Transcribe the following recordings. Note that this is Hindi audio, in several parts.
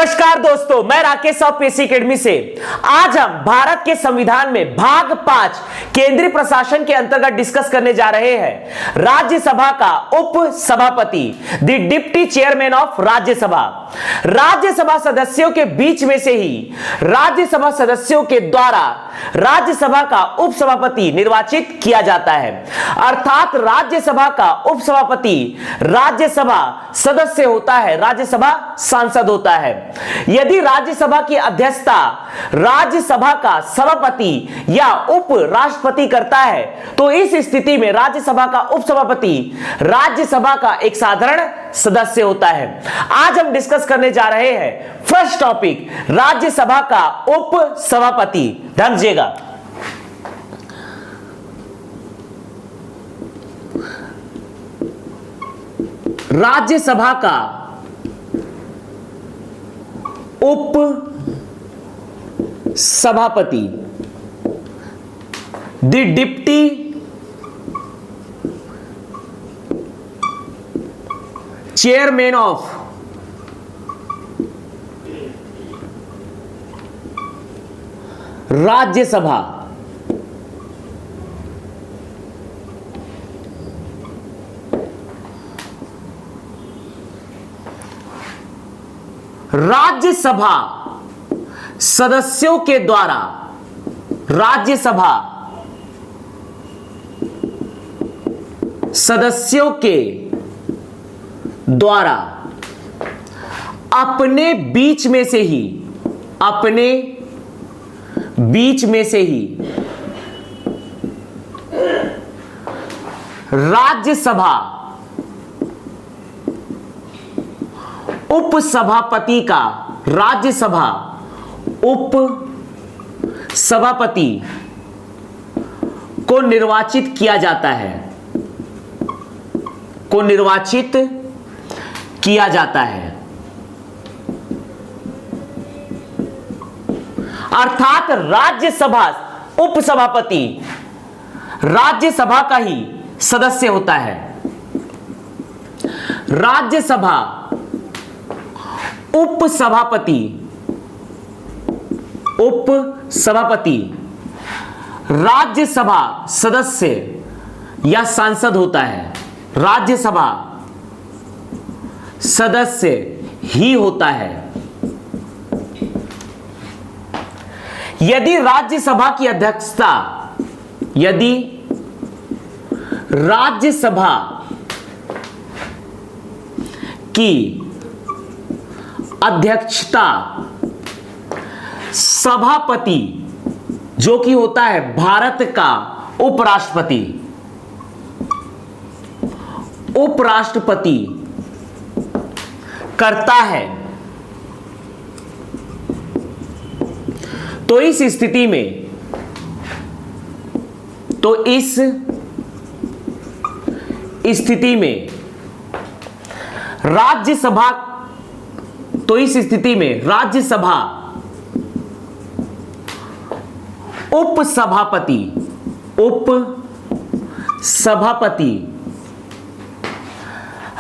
नमस्कार दोस्तों, मैं राकेश ऑफ पीसी एकेडमी से। आज हम भारत के संविधान में भाग 5 केंद्रीय प्रशासन के अंतर्गत डिस्कस करने जा रहे हैं राज्यसभा का उप सभापति, the deputy chairman of Rajya Sabha. Rajya Sabha सदस्यों के बीच में से ही राज्यसभा सदस्यों के द्वारा राज्यसभा का उप सभापति निर्वाचित किया जाता है। अर्थात राज्यसभा का उप सभापति राज्यसभा सदस्य होता है, राज्यसभा सांसद होता है। यदि राज्यसभा की अध्यक्षता राज्यसभा का सभापति या उप राष्ट्रपति करता है तो इस स्थिति में राज्यसभा का उप सभापति राज्यसभा का एक साधारण सदस्य होता है। आज हम डिस्कस करने जा रहे हैं फर्स्ट टॉपिक, राज्यसभा का उप सभापति। ध्यान दीजिएगा, राज्यसभा का उप सभापति, the deputy chairman of Rajya Sabha. Rajya Sabha सदस्यों के द्वारा राज्यसभा सदस्यों के द्वारा अपने बीच में से ही राज्यसभा उप सभापति का, राज्यसभा उप सभापति को निर्वाचित किया जाता है, अर्थात राज्यसभा उप सभापति राज्यसभा का ही सदस्य होता है। राज्यसभा उप सभापति राज्यसभा सदस्य या सांसद होता है, राज्यसभा सदस्य ही होता है। यदि राज्यसभा की अध्यक्षता सभापति जो कि होता है भारत का उपराष्ट्रपति करता है, तो इस स्थिति में राज्यसभा उप सभापति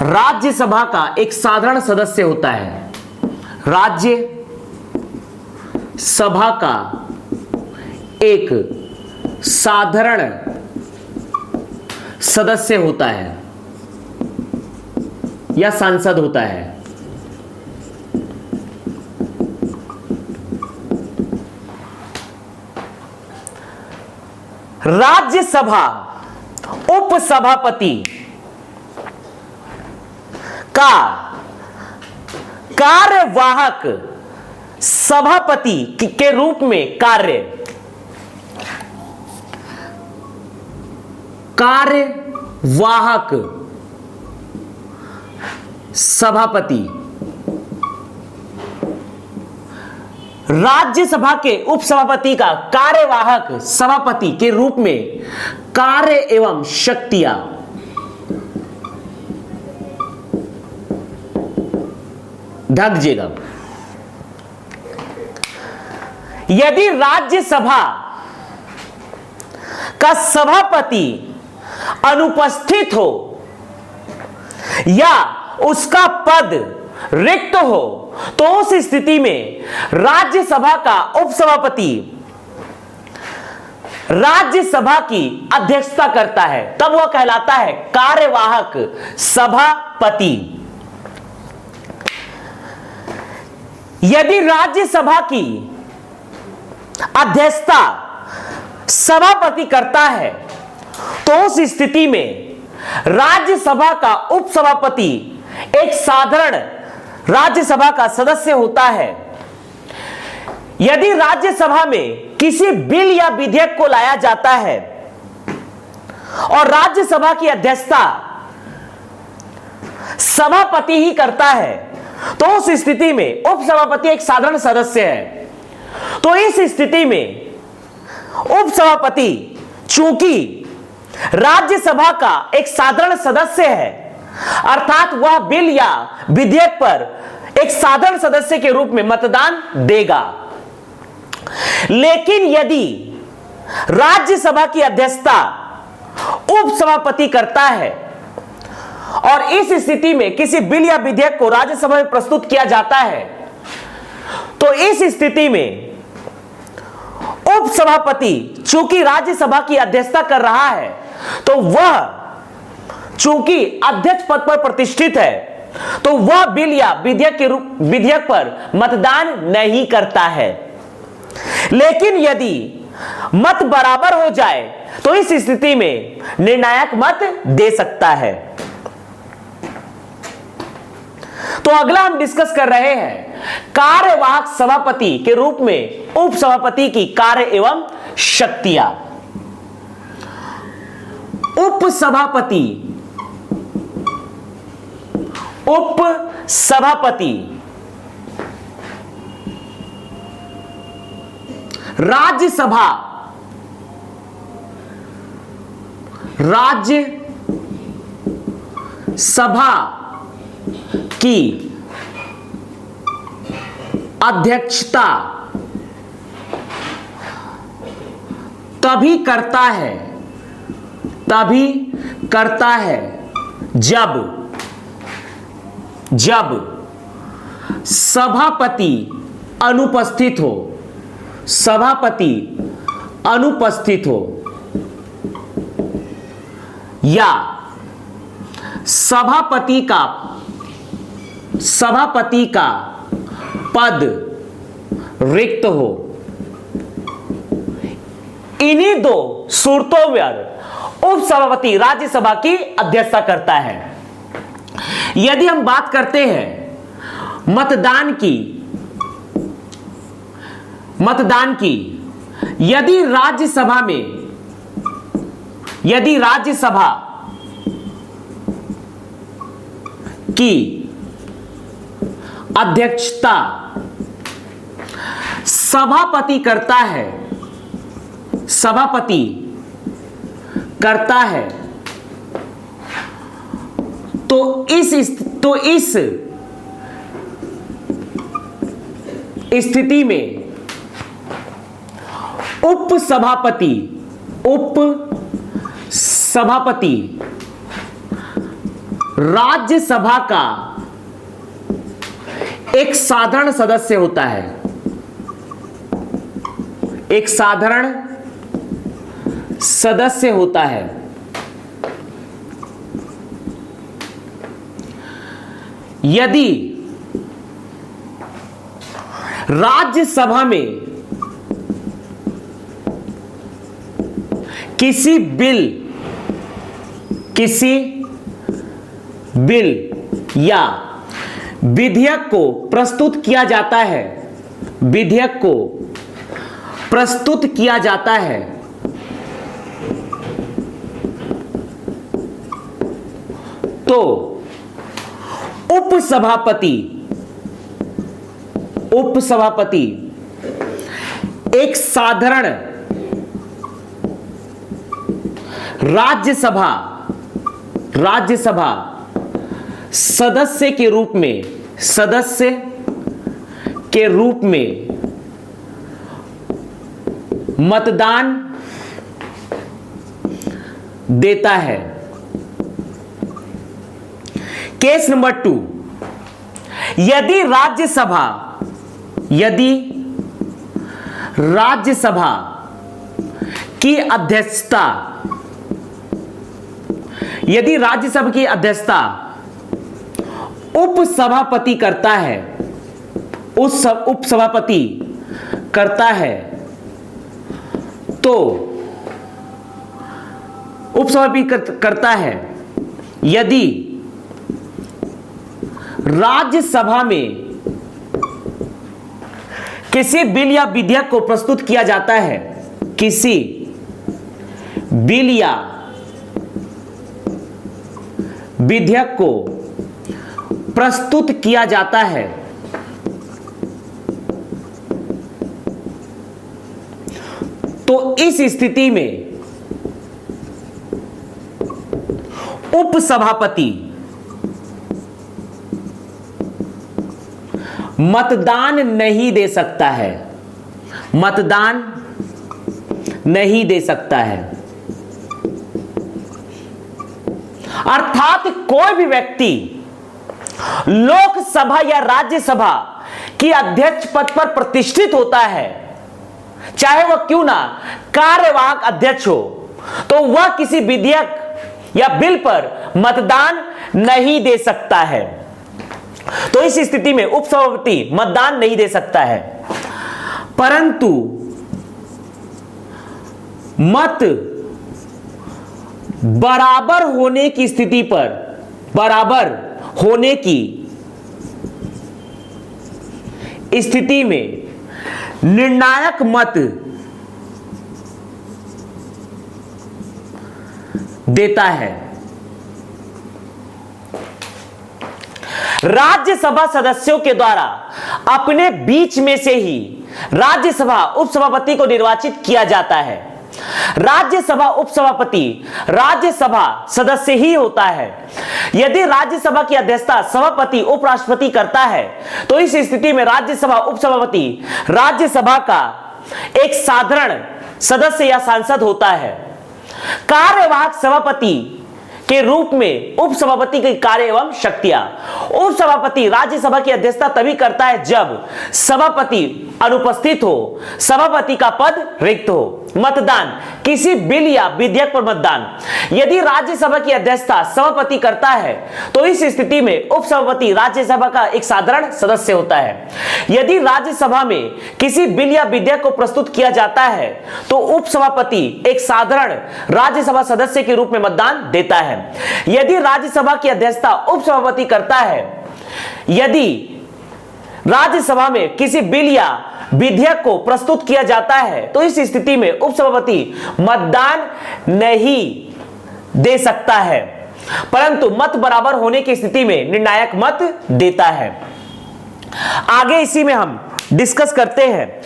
राज्यसभा का एक साधारण सदस्य होता है, राज्यसभा का एक साधारण सदस्य होता है या सांसद होता है। राज्यसभा उप सभापति का कार्यवाहक सभापति के रूप में कार्यवाहक सभापति राज्यसभा के उपसभापति का कार्यवाहक सभापति के रूप में कार्य एवं शक्तियां ढक दीजिएगा। यदि राज्यसभा का सभापति अनुपस्थित हो या उसका पद रिक्त हो तो उस स्थिति में राज्यसभा का उपसभापति राज्यसभा की अध्यक्षता करता है, तब वह कहलाता है कार्यवाहक सभापति। यदि राज्यसभा की अध्यक्षता सभापति करता है तो उस स्थिति में राज्यसभा का उपसभापति एक साधारण राज्यसभा का सदस्य होता है। यदि राज्यसभा में किसी बिल या विधेयक को लाया जाता है और राज्यसभा की अध्यक्षता सभापति ही करता है तो उस स्थिति में उपसभापति एक साधारण सदस्य है। तो इस स्थिति में उपसभापति चूंकि राज्यसभा का एक साधारण सदस्य है, अर्थात वह बिल या विधेयक पर एक साधारण सदस्य के रूप में मतदान देगा। लेकिन यदि राज्यसभा की अध्यक्षता उपसभापति करता है और इस स्थिति में किसी बिल या विधेयक को राज्यसभा में प्रस्तुत किया जाता है तो इस स्थिति में उपसभापति चूंकि राज्यसभा की अध्यक्षता कर रहा है तो वह चूंकि अध्यक्ष पद पर प्रतिष्ठित है तो वह बिल या विधेयक पर मतदान नहीं करता है। लेकिन यदि मत बराबर हो जाए तो इस स्थिति में निर्णायक मत दे सकता है। तो अगला हम डिस्कस कर रहे हैं कार्यवाहक सभापति के रूप में उपसभापति की कार्य एवं शक्तियां। उपसभापति राज्यसभा की अध्यक्षता तभी करता है जब सभापति अनुपस्थित हो या सभापति का पद रिक्त हो। इन्हीं दो सूरतों में उपसभापति राज्यसभा की अध्यक्षता करता है। यदि हम बात करते हैं मतदान की, यदि राज्यसभा की अध्यक्षता सभापति करता है तो इस स्थिति में उपसभापति राज्यसभा का एक साधारण सदस्य होता है। एक साधारण सदस्य होता है। यदि राज्यसभा में किसी बिल या विधेयक को प्रस्तुत किया जाता है तो उपसभापति एक साधारण राज्यसभा सदस्य के रूप में मतदान देता है। केस नंबर 2, यदि राज्यसभा की अध्यक्षता उपसभापति करता है, उपसभापति करता है, तो उपसभापति करता है यदि राज्यसभा में किसी बिल या विधेयक को प्रस्तुत किया जाता है, किसी बिल या विधेयक को प्रस्तुत किया जाता है, तो इस स्थिति में उपसभापति मतदान नहीं दे सकता है, मतदान नहीं दे सकता है। अर्थात कोई भी व्यक्ति लोकसभा या राज्यसभा की अध्यक्ष पद पर प्रतिष्ठित होता है, चाहे वह क्यों ना कार्यवाहक अध्यक्ष हो, तो वह किसी विधेयक या बिल पर मतदान नहीं दे सकता है। तो इस स्थिति में उपसभापति मतदान नहीं दे सकता है, परंतु मत बराबर होने की स्थिति पर, बराबर होने की स्थिति में निर्णायक मत देता है। राज्यसभा सदस्यों के द्वारा अपने बीच में से ही राज्यसभा उपसभापति को निर्वाचित किया जाता है। राज्यसभा उपसभापति राज्यसभा सदस्य ही होता है। यदि राज्यसभा की अध्यक्षता सभापति उपराष्ट्रपति करता है, तो इस स्थिति में राज्यसभा उपसभापति राज्यसभा का एक साधारण सदस्य या सांसद होता है। कार्यवाहक सभापति के रूप में उपसभापति के कार्य एवं शक्तियां। उपसभापति राज्यसभा की अध्यक्षता तभी करता है जब सभापति अनुपस्थित हो, सभापति का पद रिक्त हो। मतदान, किसी बिल या विधेयक पर मतदान। यदि राज्यसभा की अध्यक्षता सभापति करता है, तो इस स्थिति में उपसभापति राज्यसभा का एक साधारण सदस्य होता है। यदि राज्यसभा में किसी बिल या विधेयक को प्रस्तुत किया जाता है, तो उपसभापति एक साधारण राज्यसभा सदस्य के रूप में मतदान देता है। यदि राज्यसभा की अध्यक्षता उपसभापति करता है, यदि राज्यसभा में किसी बिल या विधेयक को प्रस्तुत किया जाता है, तो इस स्थिति में उपसभापति मतदान नहीं दे सकता है, परंतु मत बराबर होने की स्थिति में निर्णायक मत देता है। आगे इसी में हम डिस्कस करते हैं,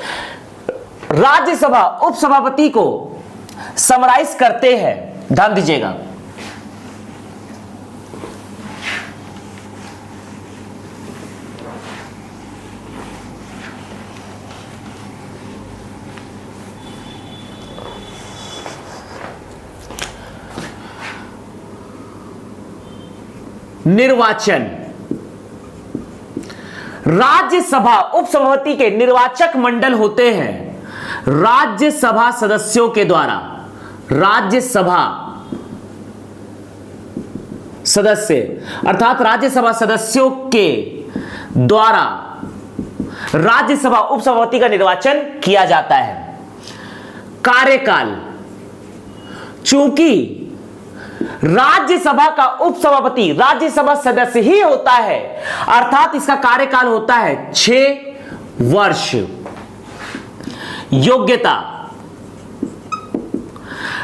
राज्यसभा उपसभापति को समराइज करते हैं। ध्यान दीजिएगा, निर्वाचन। राज्यसभा उपसभापति के निर्वाचक मंडल होते हैं राज्यसभा सदस्यों के द्वारा, राज्यसभा सदस्य अर्थात राज्यसभा सदस्यों के द्वारा राज्यसभा उपसभापति का निर्वाचन किया जाता है। कार्यकाल, चूंकि राज्यसभा का उपसभापति राज्यसभा सदस्य ही होता है, अर्थात इसका कार्यकाल होता है 6 वर्ष। योग्यता,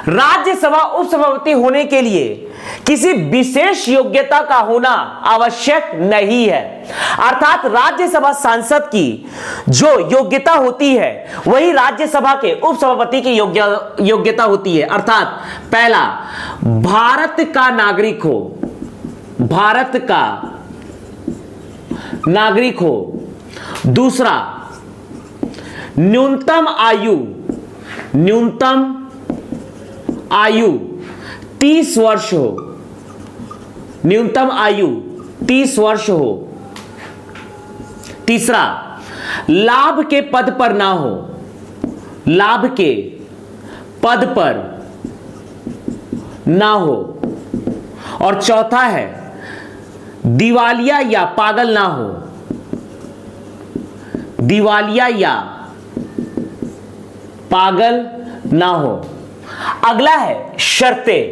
राज्यसभा उपसभापति होने के लिए किसी विशेष योग्यता का होना आवश्यक नहीं है, अर्थात राज्यसभा सांसद की जो योग्यता होती है वही राज्यसभा के उपसभापति की योग्यता होती है। अर्थात पहला, भारत का नागरिक हो, भारत का नागरिक हो। दूसरा, न्यूनतम आयु 30 वर्ष हो, न्यूनतम आयु 30 वर्ष हो। तीसरा, लाभ के पद पर ना हो, लाभ के पद पर ना हो। और चौथा है, दिवालिया या पागल ना हो, दिवालिया या पागल ना हो। अगला है शर्तें।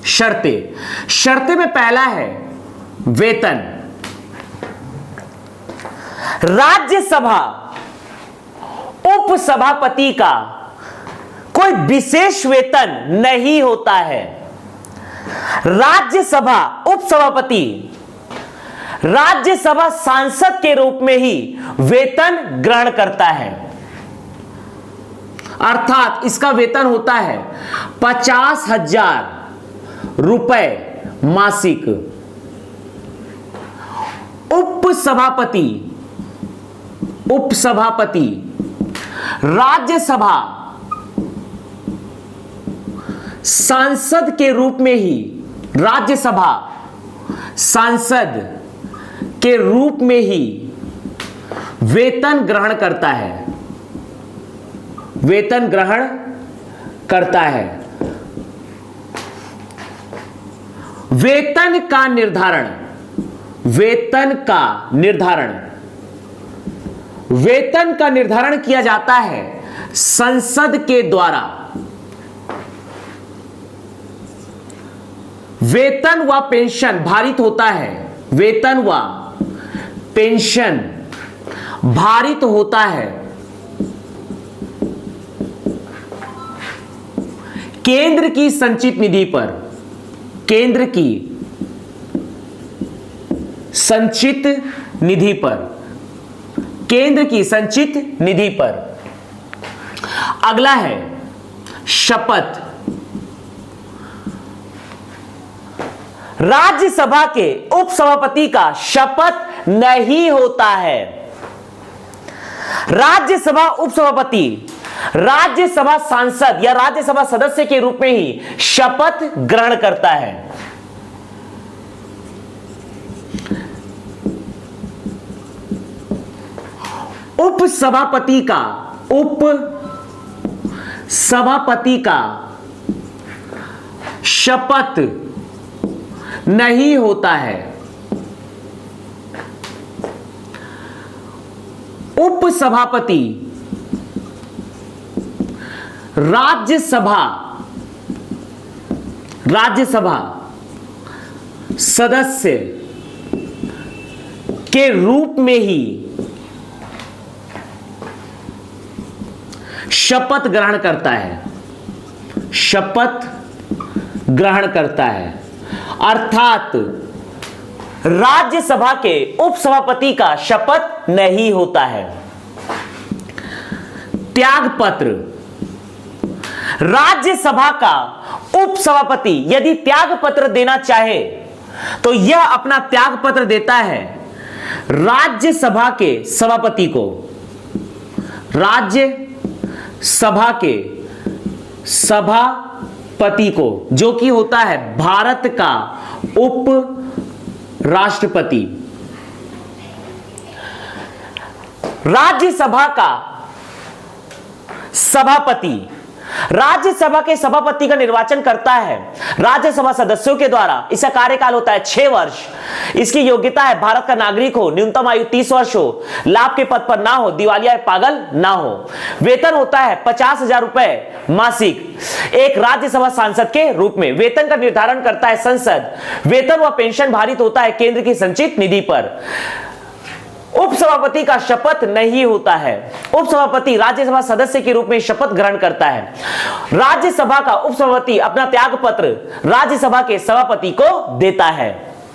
शर्तें, शर्तें में पहला है वेतन। राज्यसभा उपसभापति का कोई विशेष वेतन नहीं होता है। राज्यसभा उपसभापति राज्यसभा सांसद के रूप में ही वेतन ग्रहण करता है, अर्थात इसका वेतन होता है 50,000 रुपए मासिक। उपसभापति राज्यसभा सांसद के रूप में ही, राज्यसभा सांसद के रूप में ही वेतन ग्रहण करता है, वेतन ग्रहण करता है। वेतन का निर्धारण, वेतन का निर्धारण किया जाता है संसद के द्वारा। वेतन व पेंशन भारित होता है, वेतन व पेंशन भारित होता है केंद्र की संचित निधि पर, केंद्र की संचित निधि पर, केंद्र की संचित निधि पर। अगला है शपथ। राज्यसभा के उपसभापति का शपथ नहीं होता है। राज्यसभा उपसभापति राज्यसभा सांसद या राज्यसभा सदस्य के रूप में ही शपथ ग्रहण करता है। उपसभापति का शपथ नहीं होता है। उपसभापति राज्यसभा सदस्य के रूप में ही शपथ ग्रहण करता है, शपथ ग्रहण करता है, अर्थात राज्यसभा के उपसभापति का शपथ नहीं होता है। त्यागपत्र। राज्यसभा का उपसभापति यदि त्यागपत्र देना चाहे तो यह अपना त्यागपत्र देता है राज्यसभा के सभापति को, राज्यसभा के सभापति को, जो कि होता है भारत का उप राष्ट्रपति। राज्यसभा का सभापति राज्यसभा के सभापति का निर्वाचन करता है राज्यसभा सदस्यों के द्वारा। इसका कार्यकाल होता है 6 वर्ष। इसकी योग्यता है भारत का नागरिक हो, न्यूनतम आयु 30 वर्ष हो, लाभ के पद पर ना हो, दिवालिया पागल ना हो। वेतन होता है 50,000 रुपए मासिक एक राज्यसभा सांसद के रूप में। वेतन का निर्धारण करता है संसद। वेतन व पेंशन भारित होता है केंद्र की संचित निधि पर। उपसभापति का शपथ नहीं होता है। उपसभापति राज्यसभा सदस्य के रूप में शपथ ग्रहण करता है। राज्यसभा का उपसभापति अपना त्यागपत्र राज्यसभा के सभापति को देता है।